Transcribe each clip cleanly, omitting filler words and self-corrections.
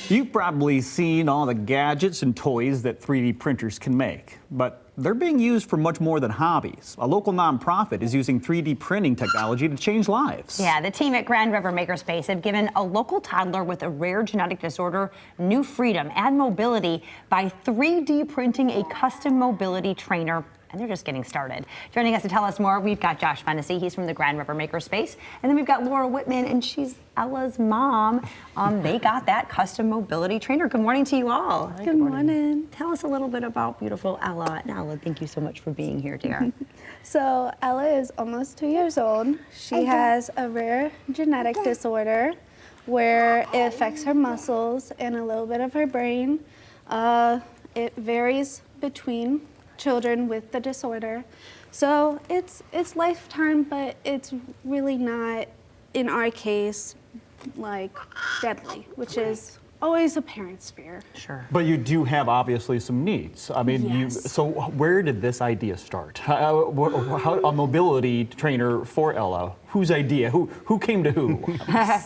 You've probably seen all the gadgets and toys that 3D printers can make, but they're being used for much more than hobbies. A local nonprofit is using 3D printing technology to change lives. Yeah, the team at River Makerspace have given a local toddler with a rare genetic disorder new freedom and mobility by 3D printing a custom mobility trainer. And they're just getting started. Joining us to tell us more, we've got Josh Fennessy. He's from the River Makerspace. And then we've got Laura Whitman, and she's Ella's mom. They got that custom mobility trainer. Good morning to you all. Hi, good morning. Tell us a little bit about beautiful Ella. And Ella, thank you so much for being here, dear. So Ella is almost 2 years old. She has a rare genetic disorder where it affects her muscles and a little bit of her brain. It varies between children with the disorder. So it's lifetime, but it's really not, in our case, like deadly, which is always a parent's fear. Sure. But you do have obviously some needs. I mean, Yes. so where did this idea start? How, a mobility trainer for Ella? Whose idea? Who came to who?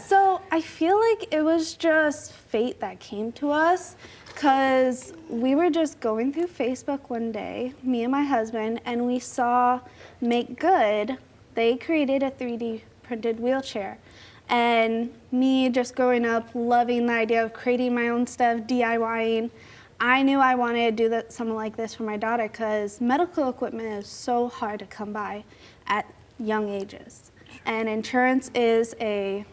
So I feel like it was just fate that came to us, because we were just going through Facebook one day, me and my husband, and we saw Make Good. They created a 3D printed wheelchair. And me just growing up, loving the idea of creating my own stuff, DIYing, I knew I wanted to do something like this for my daughter, because medical equipment is so hard to come by at young ages. And insurance is a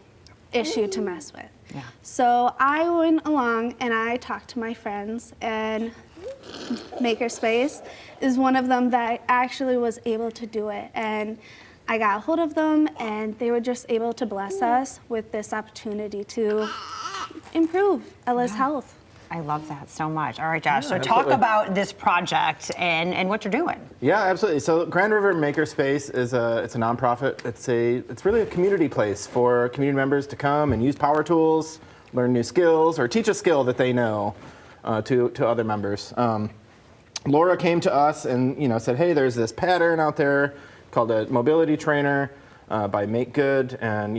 issue to mess with. Yeah. So I went along and I talked to my friends, and Makerspace is one of them that actually was able to do it. And I got a hold of them, and they were just able to bless us with this opportunity to improve Ella's health. I love that so much. All right, Josh, so absolutely. talk about this project and what you're doing. Yeah, absolutely. So Grand River Makerspace is it's a nonprofit. It's really a community place for community members to come and use power tools, learn new skills, or teach a skill that they know to other members. Laura came to us and said, hey, there's this pattern out there called a mobility trainer by Make Good, and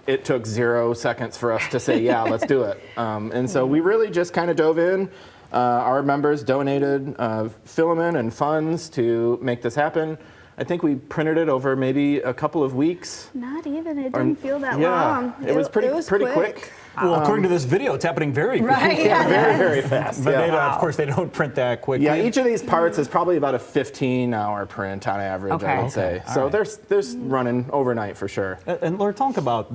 it took 0 seconds for us to say, yeah, let's do it. And so we really just kind of dove in. Our members donated filament and funds to make this happen. I think we printed it over maybe a couple of weeks. Not even, it didn't feel that long. It was pretty quick. Well, according to this video, it's happening very quickly. Right, Yeah, very fast. But yeah. they, of course, they don't print that quickly. Yeah, each of these parts is probably about a 15-hour print on average, I would say. Okay. So All right. there's running overnight for sure. And Laura, talk about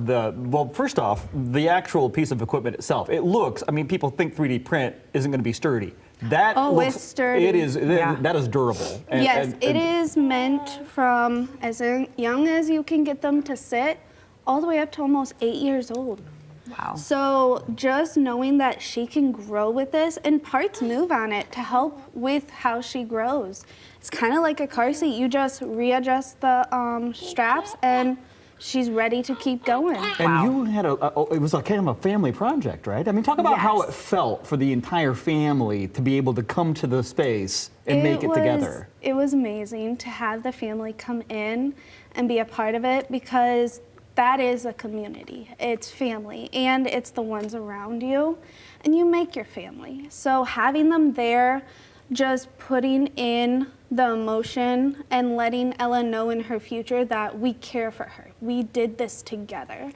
first off, the actual piece of equipment itself. It looks, I mean, people think 3D print isn't going to be sturdy. That looks, it's sturdy. It is, Yeah. that is durable. Yes, it is meant from as young as you can get them to sit, all the way up to almost 8 years old. Wow. So just knowing that she can grow with this, and parts move on it to help with how she grows. It's kind of like a car seat. You just readjust the straps and she's ready to keep going. And you had it was kind of a family project, right? I mean, talk about how it Yes. felt for the entire family to be able to come to the space and make it together. It was amazing to have the family come in and be a part of it, because that is a community. It's family, and it's the ones around you, and you make your family. So having them there, just putting in the emotion and letting Ella know in her future that we care for her. We did this together.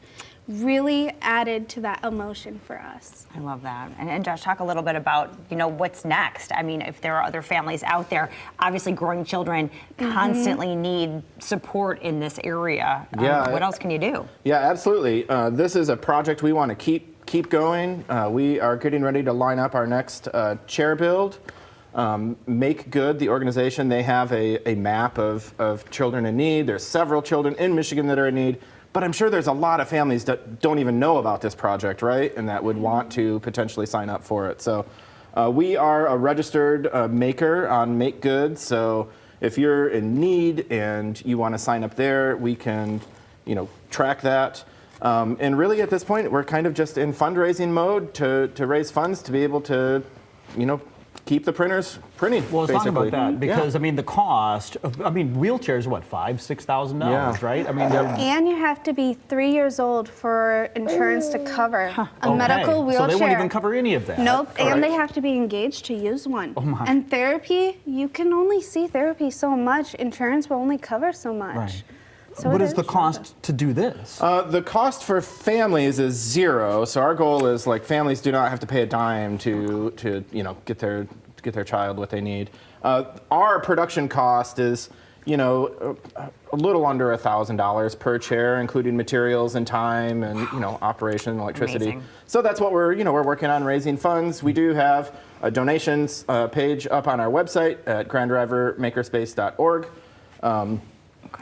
Really added to that emotion for us. I love that. And Josh, talk a little bit about, what's next. I mean, if there are other families out there, obviously growing children constantly need support in this area. What else can you do? Yeah, absolutely. This is a project we want to keep going. We are getting ready to line up our next chair build. Make Good, the organization, they have a map of children in need. There's several children in Michigan that are in need. But I'm sure there's a lot of families that don't even know about this project, right? And that would want to potentially sign up for it. So we are a registered maker on Make Good. So if you're in need and you want to sign up there, we can, track that. And really at this point, we're kind of just in fundraising mode to raise funds to be able to, keep the printers printing. Well, let's talk basically. about that because I mean the cost of wheelchairs, what, $5,000-6,000, Yeah. right? I mean, And you have to be 3 years old for insurance to cover a medical okay. wheelchair. So they won't even cover any of that. Nope, All and right. they have to be engaged to use one. Oh my. And therapy, you can only see therapy so much. Insurance will only cover so much. Right. So What it is the cost to do this? The cost for families is zero. So our goal is like families do not have to pay a dime to get their child what they need. Our production cost is a little under $1,000 per chair, including materials and time and operation, electricity. Amazing. So that's what we're working on, raising funds. We do have a donations page up on our website at grandrivermakerspace.org.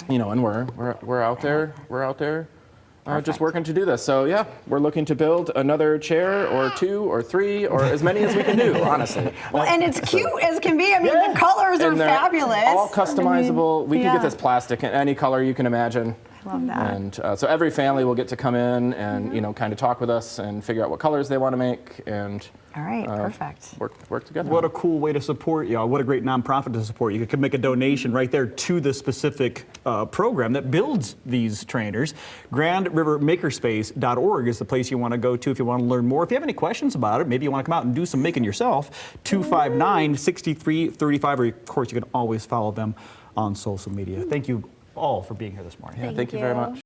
And we're out there just working to do this. So yeah, we're looking to build another chair or 2 or 3 or as many as we can do, honestly. Well, and it's cute as can be. I mean, the colors are And they're fabulous. all customizable. We can yeah. get this plastic in any color you can imagine. I love that. And so every family will get to come in and kind of talk with us and figure out what colors they want to make and All right, perfect. work together. What a cool way to support y'all. What a great nonprofit to support. You could make a donation right there to the specific program that builds these trainers. GrandRiverMakerspace.org is the place you want to go to if you want to learn more. If you have any questions about it, maybe you want to come out and do some making yourself, 259-6335, or of course you can always follow them on social media. Thank you all for being here this morning. Thank you very much.